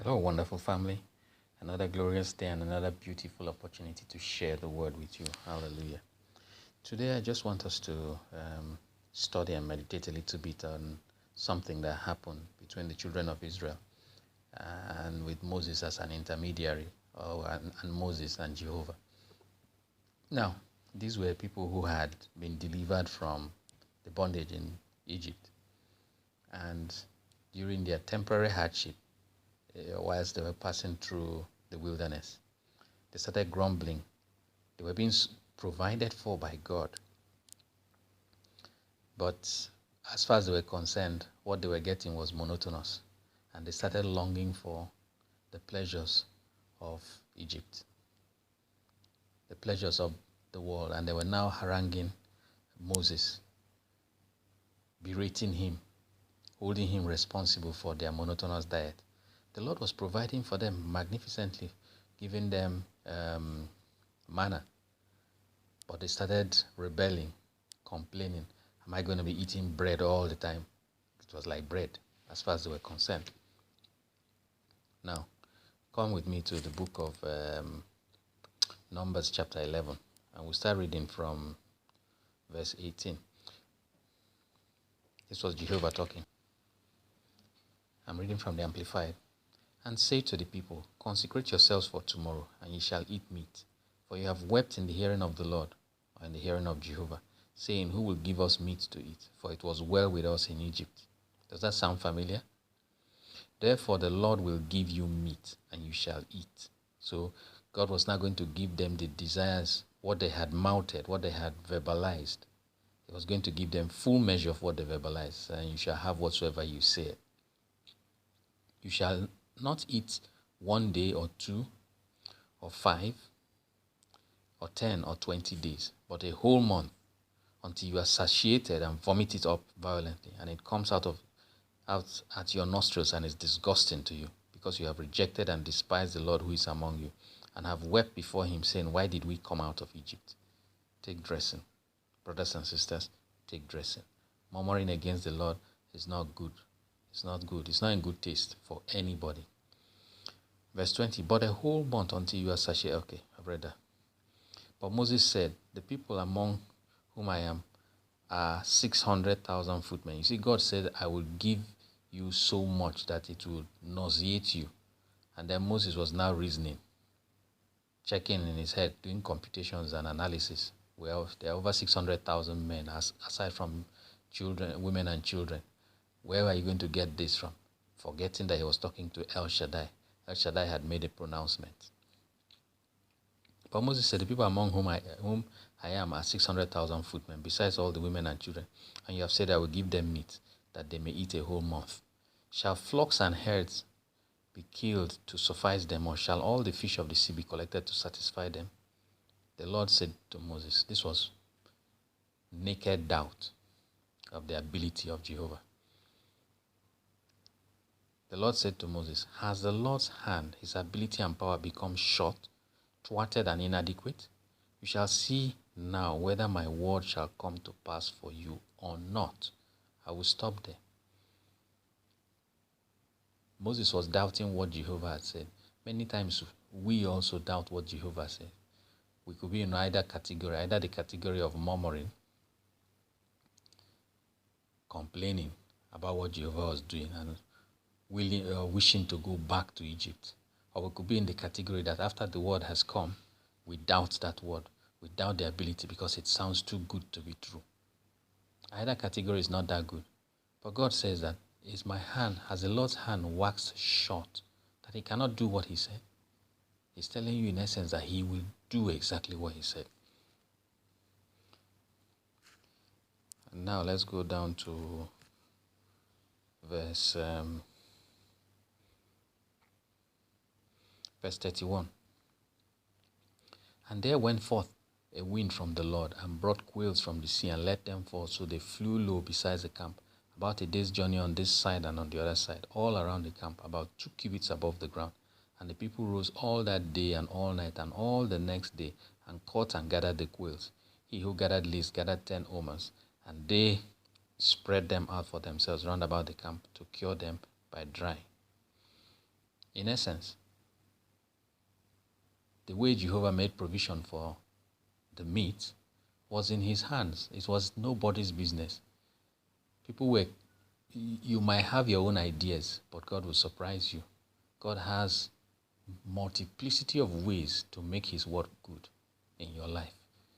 Hello, wonderful family. Another glorious day and another beautiful opportunity to share the word with you. Hallelujah. Today, I just want us to study and meditate a little bit on something that happened between the children of Israel and with Moses as an intermediary, and Moses and Jehovah. Now, these were people who had been delivered from the bondage in Egypt, and during their temporary hardship, whilst they were passing through the wilderness, they started grumbling. They were being provided for by God. But as far as they were concerned, what they were getting was monotonous. And they started longing for the pleasures of Egypt, the pleasures of the world. And they were now haranguing Moses, berating him, holding him responsible for their monotonous diet. The Lord was providing for them magnificently, giving them manna. But they started rebelling, complaining. Am I going to be eating bread all the time? It was like bread as far as they were concerned. Now, come with me to the book of Numbers chapter 11. And we'll start reading from verse 18. This was Jehovah talking. I'm reading from the Amplified. And say to the people, consecrate yourselves for tomorrow, and ye shall eat meat. For you have wept in the hearing of the Lord, or in the hearing of Jehovah, saying, who will give us meat to eat? For it was well with us in Egypt. Does that sound familiar? Therefore the Lord will give you meat, and you shall eat. So God was now going to give them the desires, what they had mounted, what they had verbalized. He was going to give them full measure of what they verbalized, and you shall have whatsoever you say. You shall not eat 1 day or 2 or 5 or 10 or 20 days, but a whole month, until you are satiated and vomit it up violently, and it comes out at your nostrils and is disgusting to you, because you have rejected and despised the Lord who is among you, and have wept before him, saying, why did we come out of Egypt? Take dressing. Brothers and sisters, take dressing. Murmuring against the Lord is not good. It's not good. It's not in good taste for anybody. Verse 20, but a whole month until you are satiated. Okay, I've read that. But Moses said, the people among whom I am are 600,000 footmen. You see, God said, I will give you so much that it will nauseate you. And then Moses was now reasoning, checking in his head, doing computations and analysis. Well, there are over 600,000 men, aside from children, women and children. Where are you going to get this from? Forgetting that he was talking to El Shaddai. El Shaddai had made a pronouncement. But Moses said, the people among whom I am are 600,000 footmen, besides all the women and children. And you have said, I will give them meat, that they may eat a whole month. Shall flocks and herds be killed to suffice them, or shall all the fish of the sea be collected to satisfy them? The Lord said to Moses, this was naked doubt of the ability of Jehovah. The Lord said to Moses, has the Lord's hand, his ability and power, become short, thwarted and inadequate? You shall see now whether my word shall come to pass for you or not. I will stop there. Moses was doubting what Jehovah had said. Many times we also doubt what Jehovah said. We could be in either category, either the category of murmuring, complaining about what Jehovah was doing and wishing to go back to Egypt. Or we could be in the category that after the word has come, we doubt that word. We doubt the ability because it sounds too good to be true. Either category is not that good. But God says that, is my hand, has the Lord's hand waxed short, that he cannot do what he said? He's telling you in essence that he will do exactly what he said. And now let's go down to verse 31. And there went forth a wind from the Lord, and brought quails from the sea, and let them fall. So they flew low beside the camp, about a day's journey on this side and on the other side, all around the camp, about 2 cubits above the ground. And the people rose all that day and all night and all the next day, and caught and gathered the quails. He who gathered least gathered 10 omers, and they spread them out for themselves round about the camp to cure them by drying. In essence, the way Jehovah made provision for the meat was in his hands. It was nobody's business. You might have your own ideas, but God will surprise you. God has multiplicity of ways to make his word good in your life.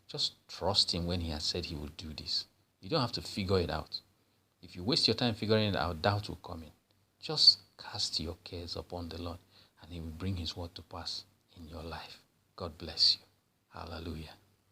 Just trust him when he has said he will do this. You don't have to figure it out. If you waste your time figuring it out, doubt will come in. Just cast your cares upon the Lord, and he will bring his word to pass in your life. God bless you. Hallelujah.